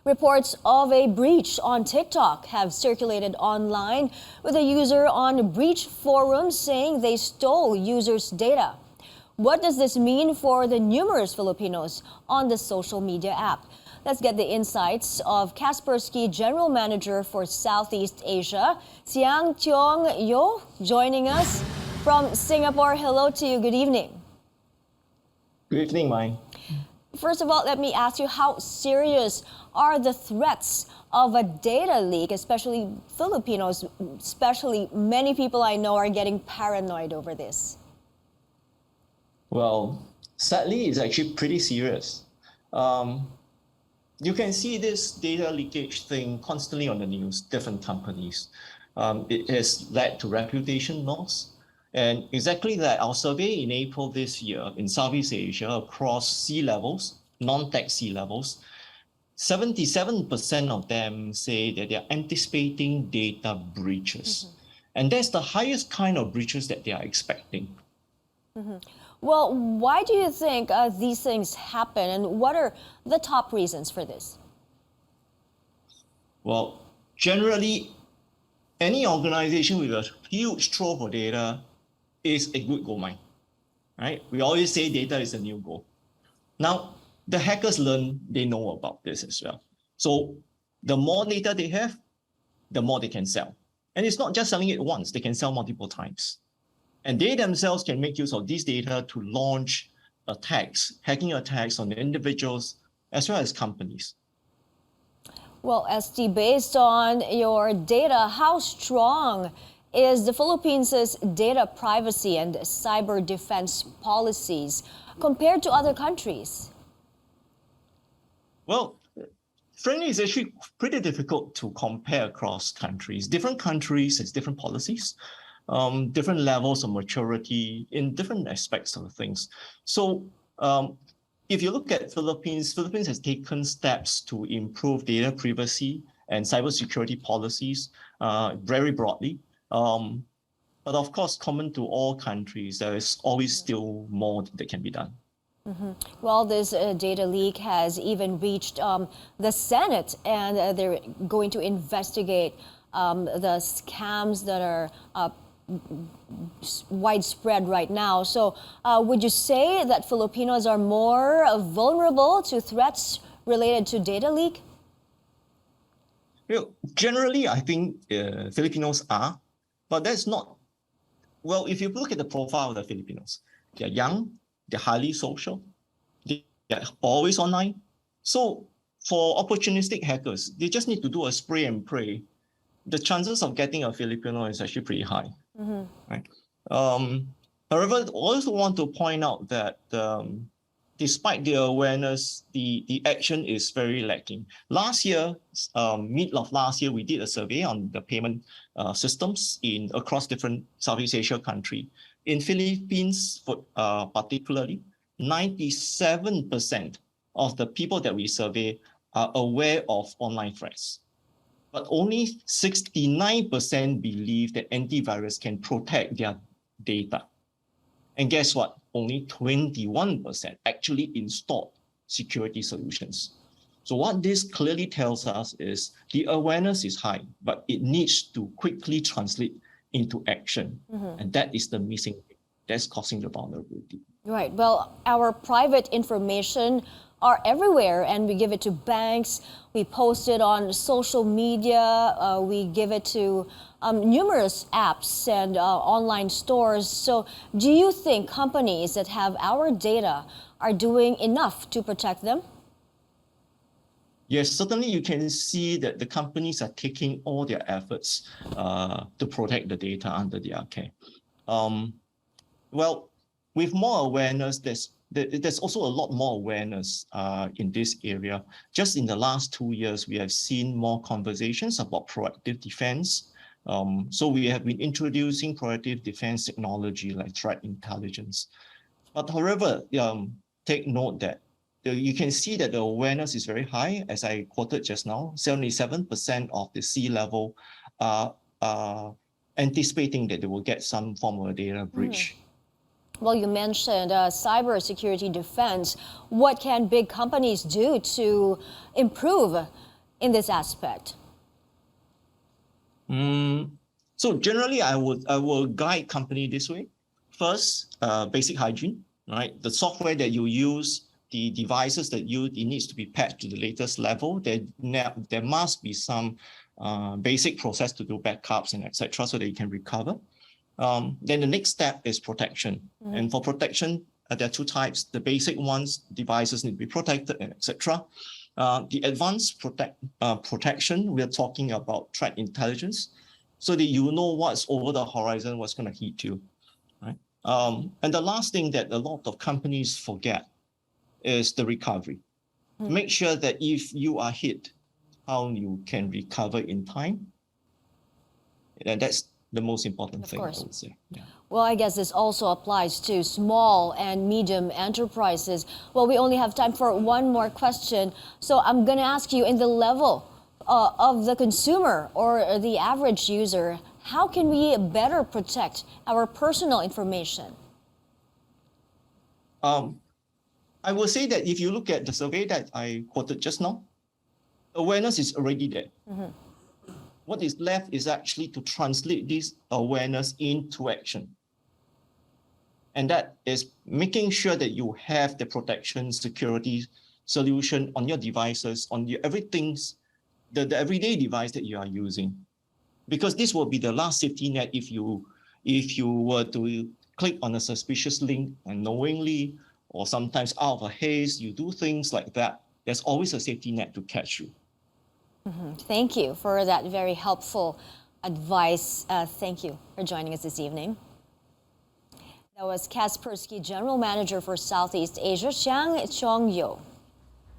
Reports of a breach on TikTok have circulated online, with a user on breach forums saying they stole users' data. What does this mean for the numerous Filipinos on the social media app? Let's get the insights of Kaspersky General Manager for Southeast Asia, Siang Tiong joining us from Singapore. Hello to you. Good evening. Good evening, Mai. First of all, let me ask you, how serious are the threats of a data leak, especially Filipinos, especially many people I know are getting paranoid over this? Well, sadly, it's actually pretty serious. You can see this data leakage thing constantly on the news, different companies. It has led to reputation loss. And exactly that, our survey in April this year in Southeast Asia across C-levels, non-tech C-levels, 77% of them say that they're anticipating data breaches. And that's the highest kind of breaches that they are expecting. Well, why do you think these things happen, and what are the top reasons for this? Well, generally, any organization with a huge trove of data is a good gold mine, right? We always say data is a new gold. Now, the hackers learn, they know about this as well. So the more data they have, the more they can sell. And it's not just selling it once, they can sell multiple times. And they themselves can make use of this data to launch attacks, hacking attacks on individuals as well as companies. Well, ST, based on your data, how strong is the Philippines' data privacy and cyber defense policies compared to other countries? Well, frankly, it's actually pretty difficult to compare across countries. Different countries have different policies. Different levels of maturity in different aspects of things. So if you look at Philippines has taken steps to improve data privacy and cybersecurity policies very broadly. But of course, common to all countries, there is always still more that can be done. Well, this data leak has even reached the Senate, and they're going to investigate the scams that are widespread right now. So would you say that Filipinos are more vulnerable to threats related to data leak? Generally, I think Filipinos are, but that's not, well, if you look at the profile of the Filipinos, they're young, they're highly social, they're always online. So for opportunistic hackers, they just need to do a spray and pray. The chances of getting a Filipino is actually pretty high. Right? However, I also want to point out that despite the awareness, the action is very lacking. Last year, mid of last year, we did a survey on the payment systems across different Southeast Asia countries. In Philippines, particularly, 97% of the people that we survey are aware of online threats. But only 69% believe that antivirus can protect their data. And guess what? Only 21% actually installed security solutions. So what this clearly tells us is the awareness is high, but it needs to quickly translate into action. And that is the missing thing that's causing the vulnerability. Right. Well, our private information are everywhere, and we give it to banks, we post it on social media, we give it to numerous apps and online stores. So do you think companies that have our data are doing enough to protect them? Yes, certainly you can see that the companies are taking all their efforts to protect the data under their care. Well, with more awareness, there's also a lot more awareness in this area. Just in the last 2 years, we have seen more conversations about proactive defense. So we have been introducing proactive defense technology like threat intelligence. But however, take note that you can see that the awareness is very high. As I quoted just now, 77% of the C-level are anticipating that they will get some form of a data breach. Well, you mentioned cybersecurity defense. What can big companies do to improve in this aspect? So generally, I will guide company this way. First, basic hygiene, right? The software that you use, the devices that you use, it needs to be patched to the latest level. There must be some basic process to do backups and etc. so that you can recover. Then the next step is protection. And for protection, there are two types. The basic ones, devices need to be protected and etc. The advanced protection, we're talking about threat intelligence, so that you know what's over the horizon, what's going to hit you, right? And the last thing that a lot of companies forget is the recovery. Make sure that if you are hit, how you can recover in time. And that's the most important thing, I would say. Yeah. Well, I guess this also applies to small and medium enterprises. Well, we only have time for one more question. So I'm going to ask you, in the level of the consumer or the average user, how can we better protect our personal information? I will say that if you look at the survey that I quoted just now, awareness is already there. What is left is actually to translate this awareness into action. And that is making sure that you have the protection, security solution on your devices, on your the everyday device that you are using. Because this will be the last safety net if you were to click on a suspicious link unknowingly, or sometimes out of a haste, you do things like that. There's always a safety net to catch you. Thank you for that very helpful advice. Thank you for joining us this evening. That was Kaspersky General Manager for Southeast Asia, Siang.